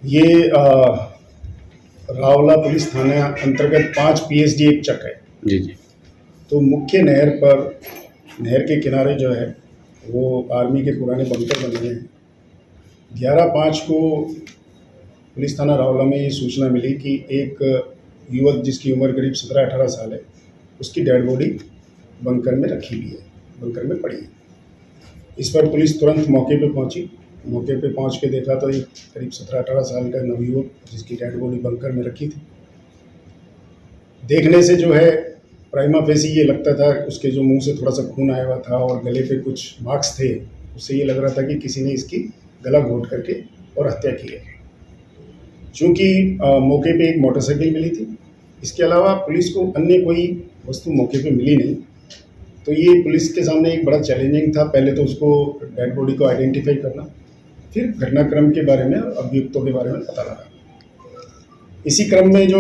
ये रावला पुलिस थाना अंतर्गत 5 पीएसडी एक चक है। जी जी। तो मुख्य नहर पर, नहर के किनारे जो है वो आर्मी के पुराने बंकर बने हुए हैं। 11/5 को पुलिस थाना रावला में ये सूचना मिली कि एक युवक जिसकी उम्र करीब 17-18 साल है, उसकी डेड बॉडी बंकर में रखी हुई है, बंकर में पड़ी है। इस पर पुलिस तुरंत मौके पे पहुंची। मौके पे पहुंच के देखा तो एक करीब 17-18 साल का नवयुवक जिसकी डेड बॉडी बंकर में रखी थी। देखने से जो है प्राइमा फेसी ये लगता था, उसके जो मुंह से थोड़ा सा खून आया हुआ था और गले पे कुछ मार्क्स थे, उससे ये लग रहा था कि किसी ने इसकी गला घोंट करके और हत्या की है। चूँकि मौके पे एक मोटरसाइकिल मिली थी, इसके अलावा पुलिस को अन्य कोई वस्तु मौके पे मिली नहीं, तो ये पुलिस के सामने एक बड़ा चैलेंजिंग था। पहले तो उसको डेड बॉडी को आइडेंटिफाई करना, फिर घटनाक्रम के बारे में और अभियुक्तों के बारे में पता लगा। इसी क्रम में जो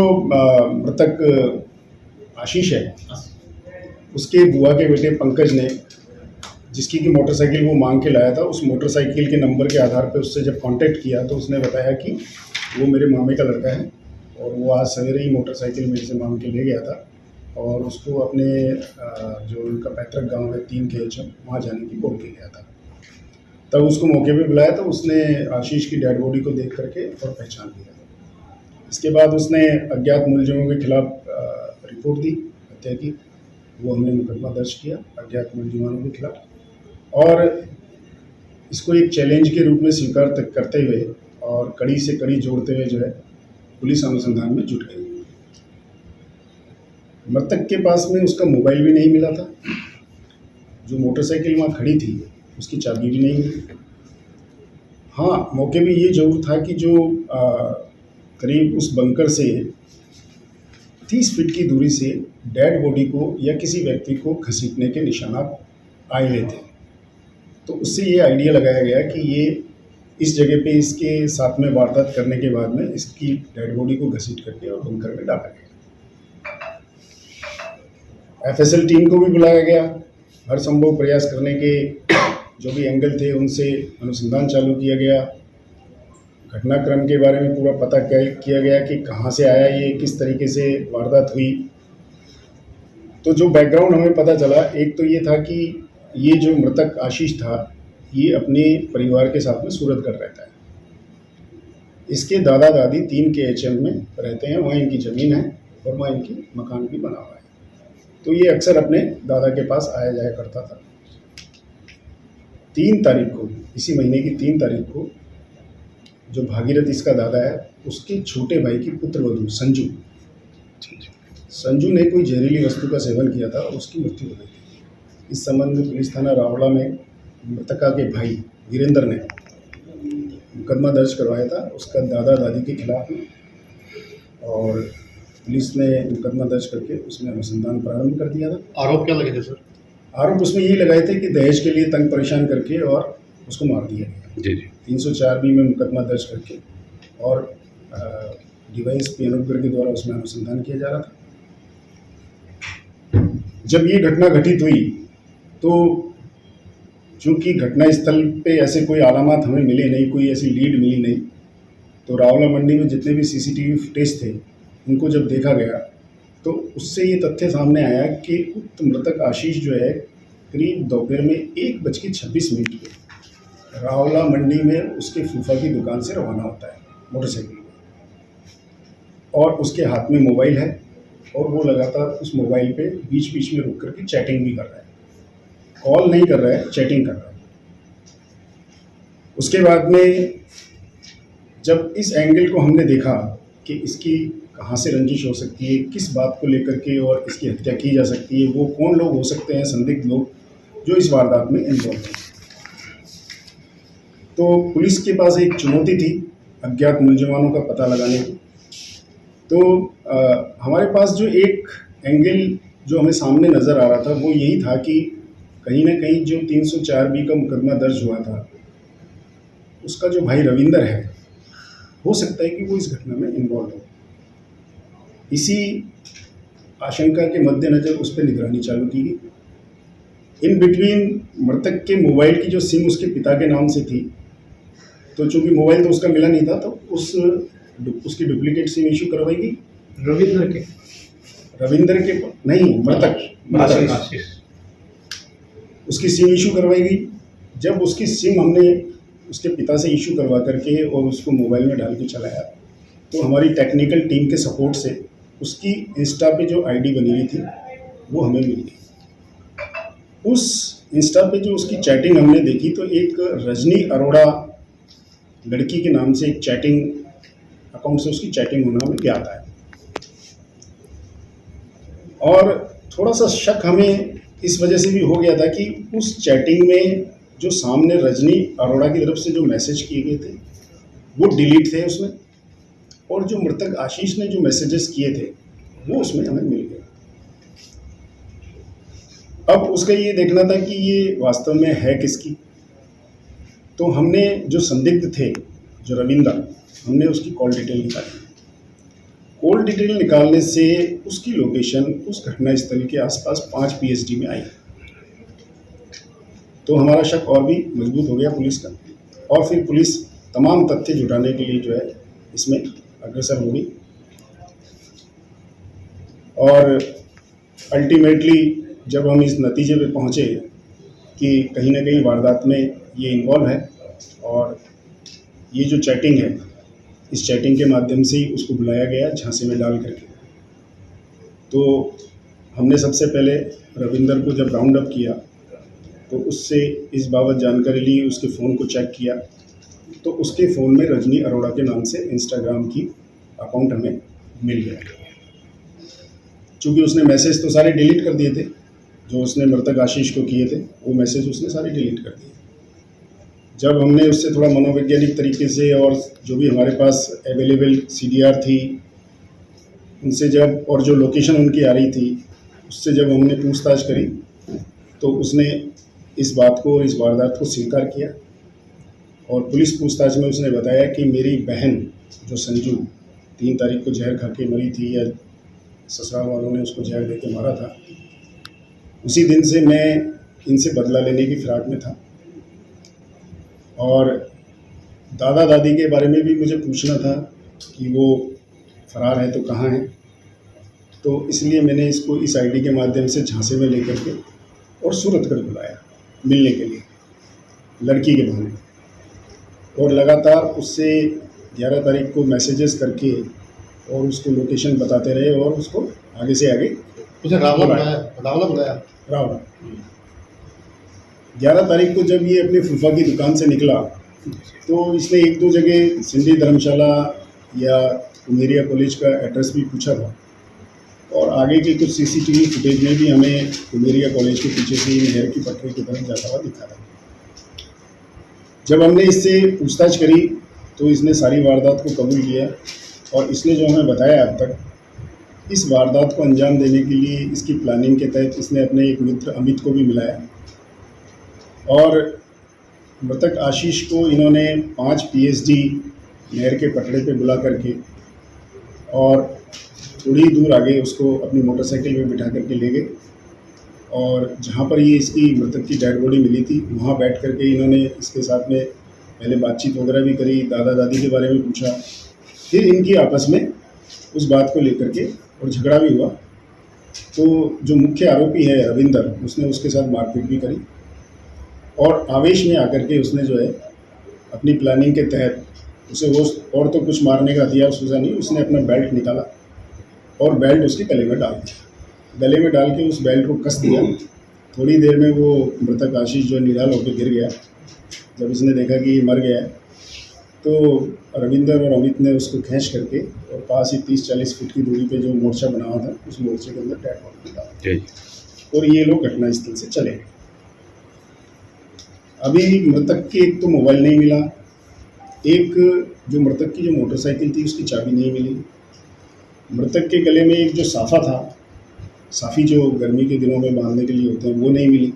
मृतक आशीष है, उसके बुआ के बेटे पंकज ने, जिसकी की मोटरसाइकिल वो मांग के लाया था, उस मोटरसाइकिल के नंबर के आधार पर उससे जब कांटेक्ट किया तो उसने बताया कि वो मेरे मामे का लड़का है और वो आज सवेरे ही मोटरसाइकिल मेरे से मांग के ले गया था और उसको अपने जो उनका पैतृक गांव है 3 KHM, वहाँ जाने की बोल के गया था। तब उसको मौके पे बुलाया तो उसने आशीष की डेड बॉडी को देख करके और पहचान लिया। इसके बाद उसने अज्ञात मुलजिमों के खिलाफ रिपोर्ट दी हत्या की। वो हमने मुकदमा दर्ज किया अज्ञात मुलजिमों के खिलाफ और इसको एक चैलेंज के रूप में स्वीकार तक करते हुए और कड़ी से कड़ी जोड़ते हुए जो है पुलिस अनुसंधान में जुट गई। मृतक के पास में उसका मोबाइल भी नहीं मिला था। जो मोटरसाइकिल वहाँ खड़ी थी उसकी चाबी भी नहीं मिली। हाँ, मौके पे ये जरूर था कि जो करीब उस बंकर से 30 फीट की दूरी से डेड बॉडी को या किसी व्यक्ति को घसीटने के निशानात आए हुए थे। तो उससे ये आइडिया लगाया गया कि ये इस जगह पे इसके साथ में वारदात करने के बाद में इसकी डेड बॉडी को घसीट करके और बंकर में डाला गया। FSL टीम को भी बुलाया गया। हर संभव प्रयास करने के जो भी एंगल थे उनसे अनुसंधान चालू किया गया। घटनाक्रम के बारे में पूरा पता किया गया कि कहाँ से आया ये, किस तरीके से वारदात हुई। तो जो बैकग्राउंड हमें पता चला, एक तो ये था कि ये जो मृतक आशीष था ये अपने परिवार के साथ में सूरतगढ़ रहता है। इसके दादा दादी 3 KHM में रहते हैं, वहाँ इनकी ज़मीन है और वहाँ इनकी मकान भी बना हुआ है। तो ये अक्सर अपने दादा के पास आया जाया करता था। 3 तारीख को, इसी महीने की 3 तारीख को, जो भागीरथ इसका दादा है, उसके छोटे भाई की पुत्रवधू संजू ने कोई जहरीली वस्तु का सेवन किया था और उसकी मृत्यु हो गई थी। इस संबंध में पुलिस थाना रावला में मृतका के भाई वीरेंद्र ने मुकदमा दर्ज करवाया था उसका दादा दादी के खिलाफ में और पुलिस ने मुकदमा दर्ज करके उसमें अनुसंधान प्रारंभ कर दिया था। आरोप क्या लगे थे सर? आरोप उसमें यही लगाए थे कि दहेज के लिए तंग परेशान करके और उसको मार दिया गया। जी जी। 304B में मुकदमा दर्ज करके और DYSP अनूपगढ़ के द्वारा उसमें अनुसंधान किया जा रहा था। जब ये घटना घटित हुई तो चूँकि घटनास्थल पे ऐसे कोई आलामात हमें मिले नहीं, कोई ऐसी लीड मिली नहीं, तो रावला मंडी में जितने भी CCTV फुटेज थे उनको जब देखा गया तो उससे ये तथ्य सामने आया कि उक्त मृतक आशीष जो है करीब दोपहर में 1:26 पे रावला मंडी में उसके फूफा की दुकान से रवाना होता है मोटरसाइकिल पर और उसके हाथ में मोबाइल है और वो लगातार उस मोबाइल पे बीच बीच में रुक करके चैटिंग भी कर रहा है। कॉल नहीं कर रहा है, चैटिंग कर रहा है। उसके बाद में जब इस एंगल को हमने देखा कि इसकी कहाँ से रंजिश हो सकती है, किस बात को लेकर के और इसकी हत्या की जा सकती है, वो कौन लोग हो सकते हैं संदिग्ध लोग जो इस वारदात में इन्वॉल्व हैं, तो पुलिस के पास एक चुनौती थी अज्ञात मुलजिमानों का पता लगाने की। तो हमारे पास जो एक एंगल जो हमें सामने नज़र आ रहा था वो यही था कि कहीं ना कहीं जो 304B का मुकदमा दर्ज हुआ था उसका जो भाई रविंदर है, हो सकता है कि वो इस घटना में इन्वॉल्व हो। इसी आशंका के मद्देनज़र उस पर निगरानी चालू की गई। इन बिटवीन मृतक के मोबाइल की जो सिम उसके पिता के नाम से थी तो चूंकि मोबाइल तो उसका मिला नहीं था, तो उसकी डुप्लीकेट सिम इशू करवाई गई। रविंदर के नहीं, मृतक आशीष उसकी सिम इशू करवाई गई। जब उसकी सिम हमने उसके पिता से इशू करवा करके और उसको मोबाइल में डाल के चलाया, तो हमारी टेक्निकल टीम के सपोर्ट से उसकी इंस्टा पे जो आईडी बनी हुई थी वो हमें मिल गई। उस इंस्टा पे जो उसकी चैटिंग हमने देखी, तो एक रजनी अरोड़ा लड़की के नाम से एक चैटिंग अकाउंट से उसकी चैटिंग होना हमें ज्ञात है। और थोड़ा सा शक हमें इस वजह से भी हो गया था कि उस चैटिंग में जो सामने रजनी अरोड़ा की तरफ से जो मैसेज किए गए थे वो डिलीट थे उसमें, और जो मृतक आशीष ने जो मैसेजेस किए थे वो उसमें हमें मिल गए। अब उसका ये देखना था कि ये वास्तव में है किसकी। तो हमने जो संदिग्ध थे, जो रविंदर, हमने उसकी कॉल डिटेल निकाली। कॉल डिटेल निकालने से उसकी लोकेशन उस घटना स्थल के आसपास 5 पीएसडी में आई। तो हमारा शक और भी मजबूत हो गया पुलिस का, और फिर पुलिस तमाम तथ्य जुटाने के लिए जो है इसमें अग्रसर हो गई। और अल्टीमेटली जब हम इस नतीजे पे पहुँचे कि कहीं ना कहीं वारदात में ये इन्वॉल्व है, और ये जो चैटिंग है, इस चैटिंग के माध्यम से ही उसको बुलाया गया झांसे में डाल करके। तो हमने सबसे पहले रविंदर को जब राउंड अप किया तो उससे इस बाबत जानकारी ली, उसके फ़ोन को चेक किया, तो उसके फ़ोन में रजनी अरोड़ा के नाम से इंस्टाग्राम की अकाउंट हमें मिल गया। चूँकि उसने मैसेज तो सारे डिलीट कर दिए थे, जो उसने मृतक आशीष को किए थे वो मैसेज उसने सारे डिलीट कर दिए। जब हमने उससे थोड़ा मनोवैज्ञानिक तरीके से, और जो भी हमारे पास अवेलेबल सीडीआर थी उनसे जब, और जो लोकेशन उनकी आ रही थी उससे जब हमने पूछताछ करी, तो उसने इस बात को, इस वारदात को स्वीकार किया। और पुलिस पूछताछ में उसने बताया कि मेरी बहन जो संजू 3 तारीख को जहर खा के मरी थी, या ससुराल वालों ने उसको जहर दे के मारा था, उसी दिन से मैं इनसे बदला लेने की फिराक में था। और दादा दादी के बारे में भी मुझे पूछना था कि वो फरार है तो कहाँ है। तो इसलिए मैंने इसको इस आईडी के माध्यम से झांसे में लेकर के और सूरतगढ़ बुलाया मिलने के लिए लड़की के बहाने। और लगातार उससे 11 तारीख को मैसेजेस करके और उसको लोकेशन बताते रहे, और उसको आगे से आगे बुलाया। 11 तारीख को जब ये अपनी फूफा की दुकान से निकला, तो इसने 1-2 जगह सिंधी धर्मशाला या उमेरिया कॉलेज का एड्रेस भी पूछा था, और आगे के कुछ सीसीटीवी फुटेज में भी हमें उमेरिया कॉलेज के पीछे से नहर की पटरी की तरफ जाता हुआ दिखा था। जब हमने इससे पूछताछ करी तो इसने सारी वारदात को कबूल किया, और इसने जो हमें बताया अब तक, इस वारदात को अंजाम देने के लिए इसकी प्लानिंग के तहत इसने अपने एक मित्र अमित को भी मिलाया, और मृतक आशीष को इन्होंने 5 पीएसडी नहर के पटड़े पे बुला करके, और थोड़ी दूर आगे उसको अपनी मोटरसाइकिल में बिठा करके ले गए, और जहाँ पर ये इसकी मृतक की डेड बॉडी मिली थी वहाँ बैठ करके इन्होंने इसके साथ में पहले बातचीत वगैरह भी करी, दादा दादी के बारे में पूछा। फिर इनकी आपस में उस बात को लेकर के और झगड़ा भी हुआ। तो जो मुख्य आरोपी है रविंदर, उसने उसके साथ मारपीट भी करी, और आवेश में आकर के उसने जो है अपनी प्लानिंग के तहत उसे वो और तो कुछ मारने का हथियार सूझा नहीं, उसने अपना बेल्ट निकाला और बेल्ट उसके गले में डाल दिया। गले में डाल के उस बेल्ट को कस दिया। थोड़ी देर में वो मृतक आशीष जो निराल होकर गिर गया। जब इसने देखा कि मर गया है, तो रविंदर और अमित ने उसको खींच करके और पास ही 30-40 फीट की दूरी पे जो मोर्चा बना हुआ था उस मोर्चे के अंदर डेड बॉडी डाला, और ये लोग घटनास्थल से चले गए। अभी मृतक के एक तो मोबाइल नहीं मिला, एक जो मृतक की जो मोटरसाइकिल थी उसकी चाबी नहीं मिली, मृतक के गले में एक जो साफा था, साफ़ी जो गर्मी के दिनों में बांधने के लिए होते हैं, वो नहीं मिली।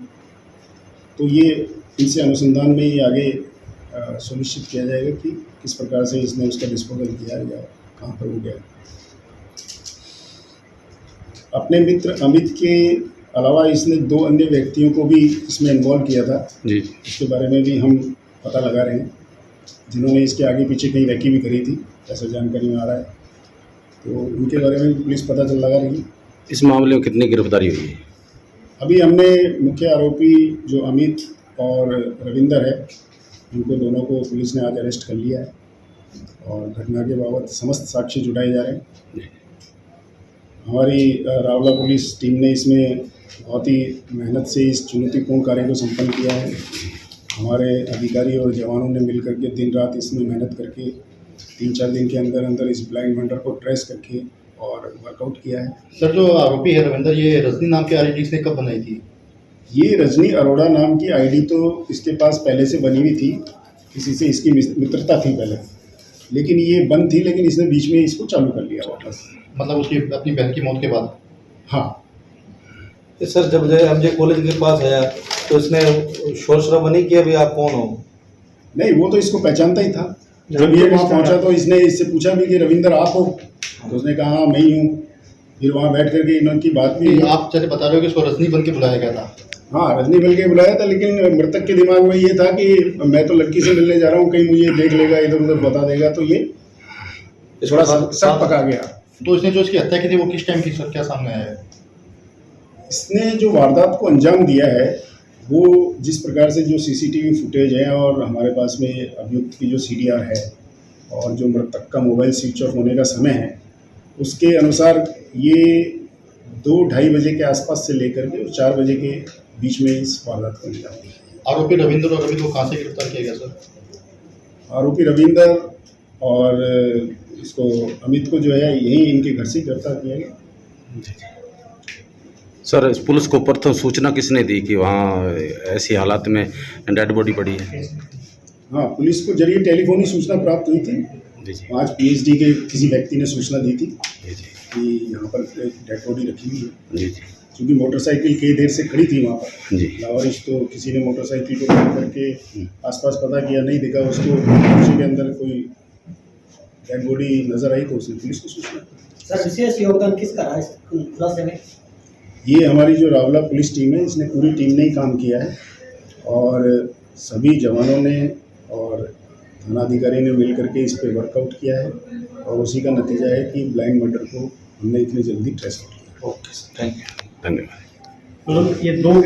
तो ये इनसे अनुसंधान में ये आगे सुनिश्चित किया जाएगा कि किस प्रकार से इसने उसका डिस्पोजल किया या कहाँ पर हो गया। अपने मित्र अमित के अलावा इसने 2 अन्य व्यक्तियों को भी इसमें इन्वॉल्व किया था जी। इसके बारे में भी हम पता लगा रहे हैं। जिन्होंने इसके आगे पीछे कहीं रैकी भी करी थी, ऐसा जानकारी में आ रहा है। तो उनके बारे में पुलिस पता चल लगा रही है। इस मामले में कितनी गिरफ्तारी हुई है? अभी हमने मुख्य आरोपी जो अमित और रविंदर है, उनको दोनों को पुलिस ने आज अरेस्ट कर लिया है और घटना के बाबत समस्त साक्ष्य जुटाए जा रहे हैं। हमारी रावला पुलिस टीम ने इसमें बहुत ही मेहनत से इस चुनौतीपूर्ण कार्य को संपन्न किया है। हमारे अधिकारी और जवानों ने मिलकर के दिन रात इसमें मेहनत करके 3-4 दिन के अंदर अंदर इस ब्लाइंड मर्डर को ट्रेस करके और वर्कआउट किया है। सर, जो आरोपी है रविंदर, ये रजनी नाम की आईडी इसने कब बनाई थी? ये रजनी अरोड़ा नाम की आईडी तो इसके पास पहले से बनी हुई थी, किसी से इसकी मित्रता थी पहले, लेकिन ये बंद थी, लेकिन इसने बीच में इसको चालू कर लिया वापस। मतलब उसकी अपनी बहन की मौत के बाद? हाँ सर, जब एमजे कॉलेज के पास आया तो इसने शोर शराबा नहीं किया भी आप कौन हो? नहीं, वो तो इसको पहचानता ही था। जब ये वहाँ पहुँचा तो इसने इससे पूछा भी कि रविंदर आप हो? तो उसने कहा हाँ मैं ही हूँ। फिर वहाँ बैठ करके इनकी बात भी। आप जैसे बता रहे हो कि इसको रजनी बन के बुलाया गया था? हाँ, रजनी बल के बुलाया था, लेकिन मृतक के दिमाग में ये था कि मैं तो लड़की से मिलने जा रहा हूँ, कहीं मुझे देख लेगा, इधर उधर बता देगा, तो ये थोड़ा शक पका गया। तो इसने जो इसकी हत्या की थी वो किस टाइम की, सर क्या सामने आया है? इसने जो वारदात को अंजाम दिया है वो जिस प्रकार से जो सीसीटीवी फुटेज है और हमारे पास में अभियुक्त की जो सीडीआर है और जो मृतक का मोबाइल स्विच ऑफ होने का समय है, उसके अनुसार ये 2-2:30 बजे के आसपास से लेकर के 4 बजे के बीच में इस वारदात को अंजाम दिया। आरोपी रविंद्र और अमित को कहाँ से गिरफ्तार किया गया सर? आरोपी रविंदर और इसको अमित को जो है यही इनके घर से गिरफ्तार किया गया। सर, इस पुलिस को प्रथम सूचना किसने दी कि वहाँ ऐसी हालात में डेड बॉडी पड़ी है? हाँ, पुलिस को जरिए टेलीफोनिक सूचना प्राप्त हुई थी। जी जी। आज पीएचडी के किसी व्यक्ति ने सूचना दी थी जी जी कि यहाँ पर एक डेड बॉडी रखी हुई है। जी जी क्योंकि मोटरसाइकिल कई देर से खड़ी थी वहाँ पर जी। लावारिश, तो किसी ने मोटरसाइकिल को रोक करके आसपास पता किया, नहीं दिखा उसको, उसी के अंदर कोई डेड बॉडी नजर आई तो उसने पुलिस को सूचना दी। सर, विशेष योगदान किसका रहा इस खुलासे में? ये हमारी जो रावला पुलिस टीम है, इसने पूरी टीम ने ही काम किया है और सभी जवानों ने और थानाधिकारी ने मिल करके इस पर वर्कआउट किया है और उसी का नतीजा है कि ब्लाइंड मर्डर को हमने इतनी जल्दी ट्रेस किया। Okay sir, thank you. धन्यवाद। ये 2